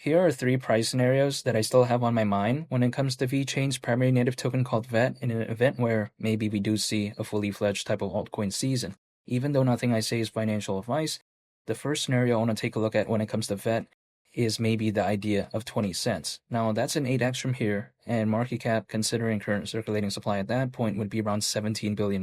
Here are three price scenarios that I still have on my mind when it comes to VeChain's primary native token called VET in an event where maybe we do see a fully fledged type of altcoin season. Even though nothing I say is financial advice, the first scenario I want to take a look at when it comes to VET is maybe the idea of 20 cents. Now that's an 8x from here, and market cap, considering current circulating supply at that point, would be around $17 billion.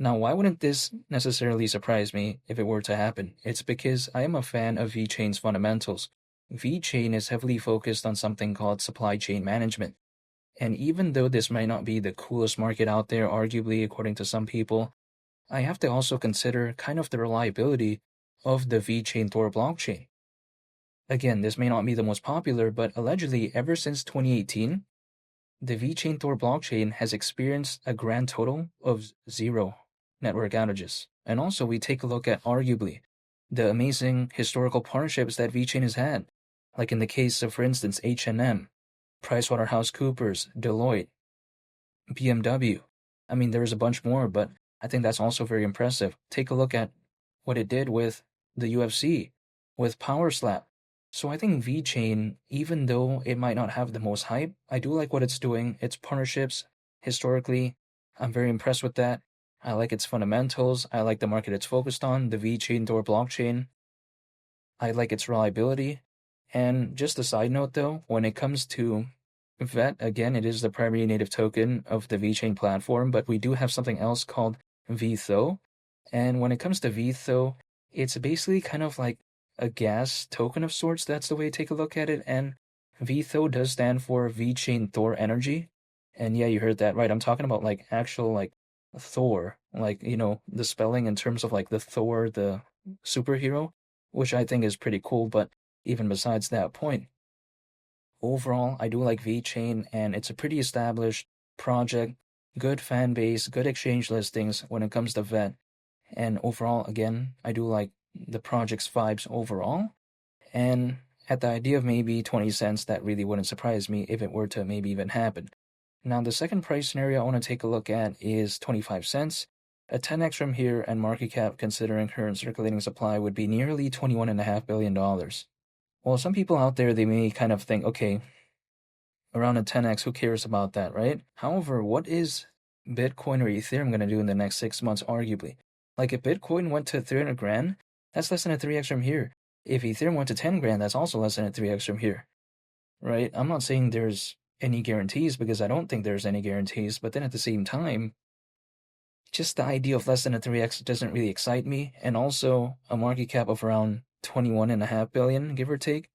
Now, why wouldn't this necessarily surprise me if it were to happen? It's because I am a fan of VeChain's fundamentals. VeChain is heavily focused on something called supply chain management. And even though this might not be the coolest market out there, arguably, according to some people, I have to also consider kind of the reliability of the VeChain Tor blockchain. Again, this may not be the most popular, but allegedly, ever since 2018, the VeChain Tor blockchain has experienced a grand total of 0 network outages. And also, we take a look at, arguably, the amazing historical partnerships that VeChain has had, like in the case of, for instance, H&M, PricewaterhouseCoopers, Deloitte, BMW. I mean, there's a bunch more, but I think that's also very impressive. Take a look at what it did with the UFC, with PowerSlap. So I think VeChain, even though it might not have the most hype, I do like what it's doing. Its partnerships, historically, I'm very impressed with that. I like its fundamentals. I like the market it's focused on, the VeChain Tor blockchain. I like its reliability. And just a side note though, when it comes to VET, again, it is the primary native token of the VeChain platform, but we do have something else called VeTho. And when it comes to VeTho, it's basically kind of like a gas token of sorts. That's the way to take a look at it. And VeTho does stand for VeChain Thor Energy. And yeah, you heard that right. I'm talking about like actual like Thor, like, you know, the spelling in terms of like the Thor, the superhero, which I think is pretty cool. But even besides that point, overall, I do like VeChain, and it's a pretty established project, good fan base, good exchange listings when it comes to VET. And overall, again, I do like the project's vibes overall. And at the idea of maybe 20 cents, that really wouldn't surprise me if it were to maybe even happen. Now, the second price scenario I want to take a look at is 25 cents. A 10x from here, and market cap, considering current circulating supply, would be nearly $21.5 billion. Well, some people out there, they may kind of think, okay, around a 10x, who cares about that, right? However, what is Bitcoin or Ethereum going to do in the next 6 months, arguably? Like if Bitcoin went to 300 grand, that's less than a 3x from here. If Ethereum went to 10 grand, that's also less than a 3x from here, right? I'm not saying there's any guarantees, because I don't think there's any guarantees, but then at the same time, just the idea of less than a 3x doesn't really excite me. And also a market cap of around 21.5 billion, give or take.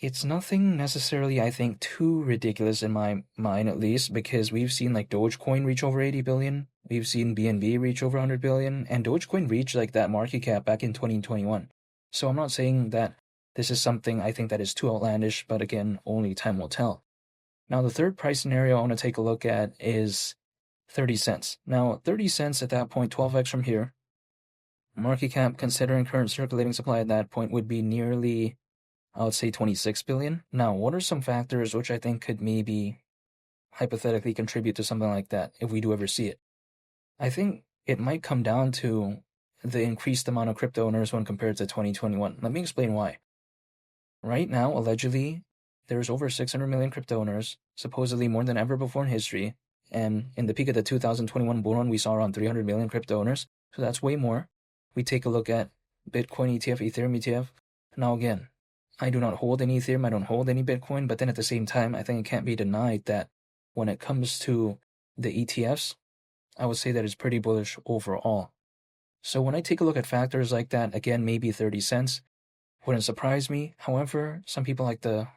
It's nothing necessarily, I think, too ridiculous in my mind, at least, because we've seen like Dogecoin reach over 80 billion. We've seen BNB reach over 100 billion, and Dogecoin reached like that market cap back in 2021. So I'm not saying that this is something I think that is too outlandish, but again, only time will tell. Now, the third price scenario I want to take a look at is 30 cents. Now, 30 cents at that point, 12x from here. Market cap, considering current circulating supply at that point, would be nearly, I would say, 26 billion. Now, what are some factors which I think could maybe hypothetically contribute to something like that if we do ever see it? I think it might come down to the increased amount of crypto owners when compared to 2021. Let me explain why. Right now, allegedly, there's over 600 million crypto owners, supposedly more than ever before in history. And in the peak of the 2021 bull run, we saw around 300 million crypto owners. So that's way more. We take a look at Bitcoin ETF, Ethereum ETF. Now again, I do not hold any Ethereum, I don't hold any Bitcoin, but then at the same time, I think it can't be denied that when it comes to the ETFs, I would say that it's pretty bullish overall. So when I take a look at factors like that, again, maybe 30 cents wouldn't surprise me. However, some people like to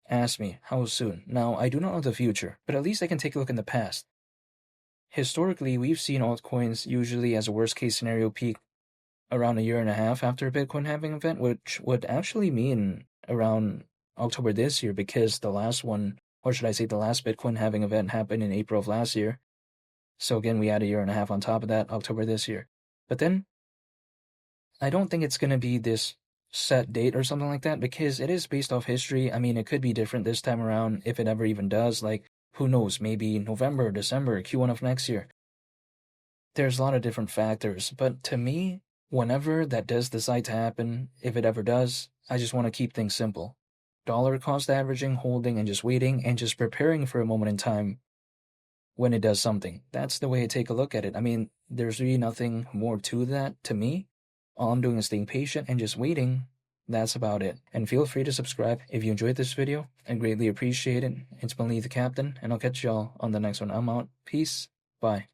ask me, how soon? Now, I do not know the future, but at least I can take a look in the past. Historically, we've seen altcoins usually as a worst-case scenario peak around a year and a half after a Bitcoin halving event, which would actually mean around October this year, because the last one, or should I say the last Bitcoin halving event happened in April of last year. So again, we add a year and a half on top of that, October this year. But then, I don't think it's going to be this set date or something like that, because it is based off history. I mean, it could be different this time around, if it ever even does. Like, who knows, maybe November, December, Q1 of next year. There's a lot of different factors, but to me, whenever that does decide to happen, if it ever does, I just want to keep things simple. Dollar cost averaging, holding, and just waiting, and just preparing for a moment in time when it does something. That's the way I take a look at it. I mean, there's really nothing more to that to me. All I'm doing is staying patient and just waiting. That's about it. And feel free to subscribe if you enjoyed this video. I greatly appreciate it. It's been Lee the Captain, and I'll catch y'all on the next one. I'm out. Peace. Bye.